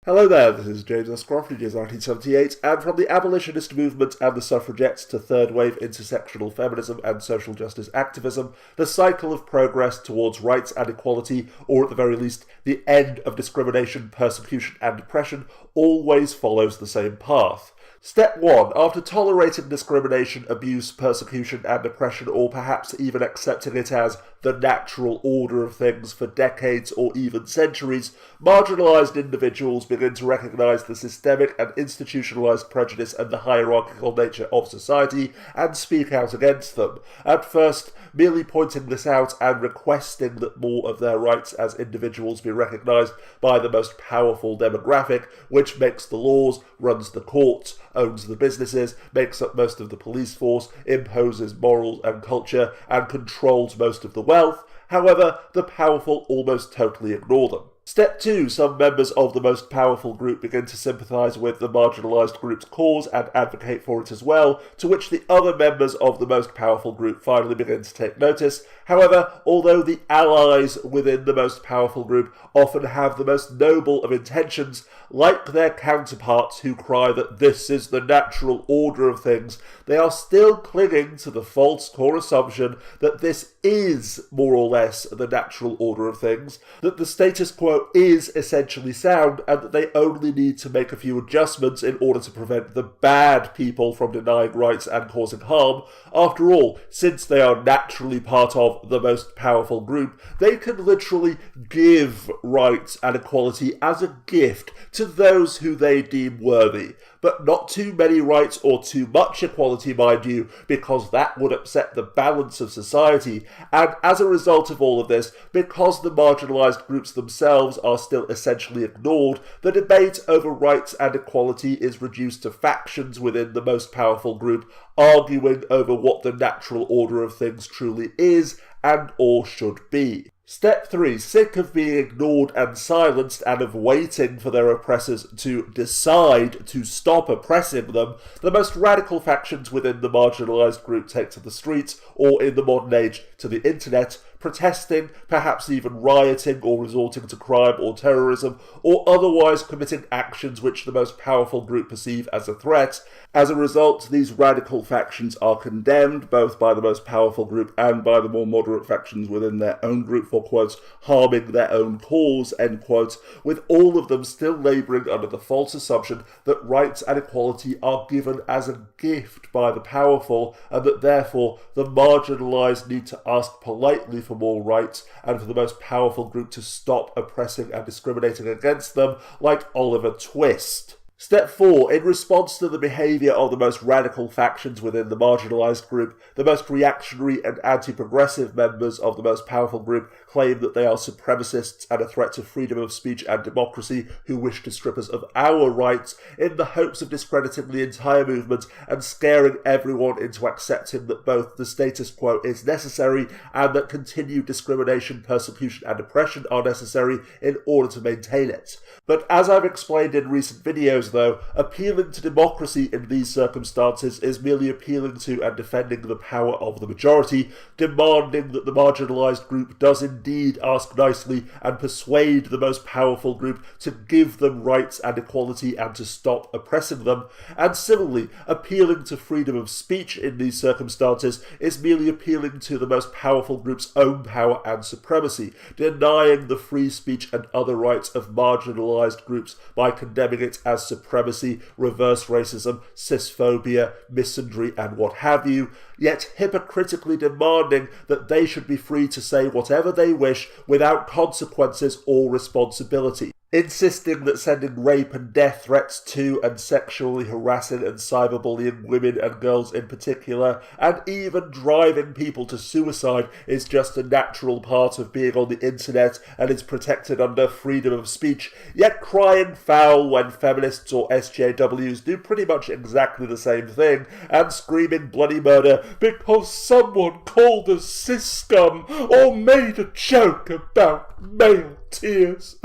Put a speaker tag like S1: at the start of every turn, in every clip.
S1: Hello there, this is James S. Crofty, years 1978, and from the abolitionist movement and the suffragettes to third-wave intersectional feminism and social justice activism, the cycle of progress towards rights and equality, or at the very least, the end of discrimination, persecution and oppression, always follows the same path. Step 1. After tolerating discrimination, abuse, persecution and oppression, or perhaps even accepting it as the natural order of things for decades or even centuries, marginalised individuals begin to recognise the systemic and institutionalised prejudice and the hierarchical nature of society and speak out against them. At first, merely pointing this out and requesting that more of their rights as individuals be recognised by the most powerful demographic, which makes the laws, runs the courts, owns the businesses, makes up most of the police force, imposes morals and culture, and controls most of the wealth. However, the powerful almost totally ignore them. Step 2. Some members of the most powerful group begin to sympathise with the marginalised group's cause and advocate for it as well, to which the other members of the most powerful group finally begin to take notice. However, although the allies within the most powerful group often have the most noble of intentions, like their counterparts who cry that this is the natural order of things, they are still clinging to the false core assumption that this is more or less the natural order of things, that the status quo is essentially sound, and that they only need to make a few adjustments in order to prevent the bad people from denying rights and causing harm. After all, since they are naturally part of the most powerful group, they can literally give rights and equality as a gift to those who they deem worthy. But not too many rights or too much equality, mind you, because that would upset the balance of society. And as a result of all of this, because the marginalised groups themselves are still essentially ignored, the debate over rights and equality is reduced to factions within the most powerful group, arguing over what the natural order of things truly is and or should be. Step 3. Sick of being ignored and silenced and of waiting for their oppressors to decide to stop oppressing them, the most radical factions within the marginalised group take to the streets, or in the modern age to the internet, protesting, perhaps even rioting or resorting to crime or terrorism, or otherwise committing actions which the most powerful group perceive as a threat. As a result, these radical factions are condemned both by the most powerful group and by the more moderate factions within their own group for, quote, harming their own cause, end quote, with all of them still labouring under the false assumption that rights and equality are given as a gift by the powerful, and that therefore the marginalised need to ask politely for more rights and for the most powerful group to stop oppressing and discriminating against them, like Oliver Twist. Step 4. In response to the behaviour of the most radical factions within the marginalised group, the most reactionary and anti-progressive members of the most powerful group claim that they are supremacists and a threat to freedom of speech and democracy who wish to strip us of our rights, in the hopes of discrediting the entire movement and scaring everyone into accepting that both the status quo is necessary and that continued discrimination, persecution and oppression are necessary in order to maintain it. But as I've explained in recent videos, though, appealing to democracy in these circumstances is merely appealing to and defending the power of the majority, demanding that the marginalised group does indeed ask nicely and persuade the most powerful group to give them rights and equality and to stop oppressing them, and similarly, appealing to freedom of speech in these circumstances is merely appealing to the most powerful group's own power and supremacy, denying the free speech and other rights of marginalised groups by condemning it as supremacy, reverse racism, cisphobia, misandry and what have you, yet hypocritically demanding that they should be free to say whatever they wish without consequences or responsibility. Insisting that sending rape and death threats to and sexually harassing and cyberbullying women and girls in particular, and even driving people to suicide is just a natural part of being on the internet and is protected under freedom of speech, yet crying foul when feminists or SJWs do pretty much exactly the same thing, and screaming bloody murder because someone called us cis scum or made a joke about male tears.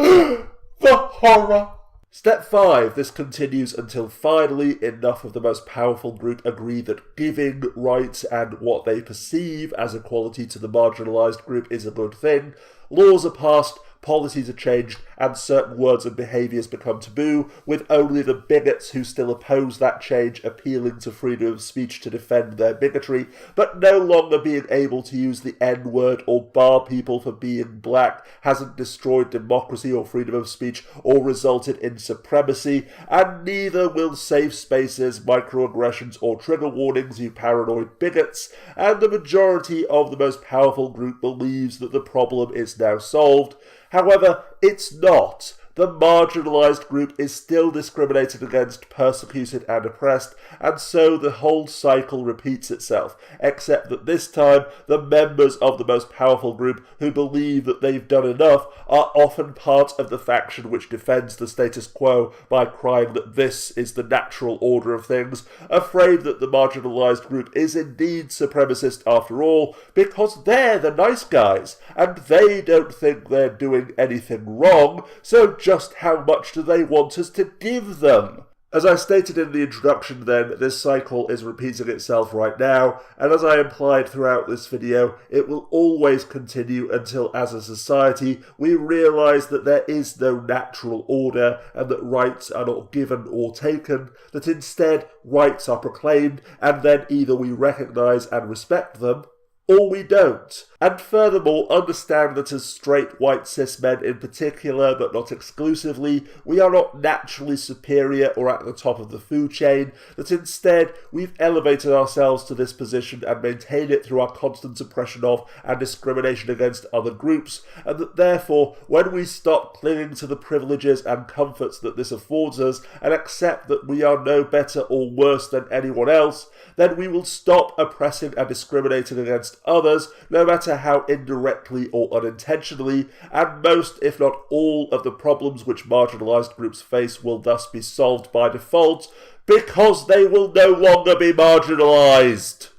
S1: The horror! Step 5. This continues until finally enough of the most powerful group agree that giving rights and what they perceive as equality to the marginalised group is a good thing. Laws are passed, policies are changed, and certain words and behaviours become taboo, with only the bigots who still oppose that change appealing to freedom of speech to defend their bigotry, but no longer being able to use the N-word or bar people for being black hasn't destroyed democracy or freedom of speech or resulted in supremacy, and neither will safe spaces, microaggressions or trigger warnings, you paranoid bigots, and the majority of the most powerful group believes that the problem is now solved. However, it's not. The marginalised group is still discriminated against, persecuted and oppressed, and so the whole cycle repeats itself, except that this time the members of the most powerful group who believe that they've done enough are often part of the faction which defends the status quo by crying that this is the natural order of things, afraid that the marginalised group is indeed supremacist after all, because they're the nice guys, and they don't think they're doing anything wrong, so just how much do they want us to give them? As I stated in the introduction then, this cycle is repeating itself right now, and as I implied throughout this video, it will always continue until as a society we realise that there is no natural order and that rights are not given or taken, that instead rights are proclaimed and then either we recognise and respect them, or we don't. And furthermore, understand that as straight white cis men in particular, but not exclusively, we are not naturally superior or at the top of the food chain, that instead we've elevated ourselves to this position and maintained it through our constant suppression of and discrimination against other groups, and that therefore, when we stop clinging to the privileges and comforts that this affords us and accept that we are no better or worse than anyone else, then we will stop oppressing and discriminating against others, no matter how indirectly or unintentionally, and most, if not all, of the problems which marginalised groups face will thus be solved by default, because they will no longer be marginalised.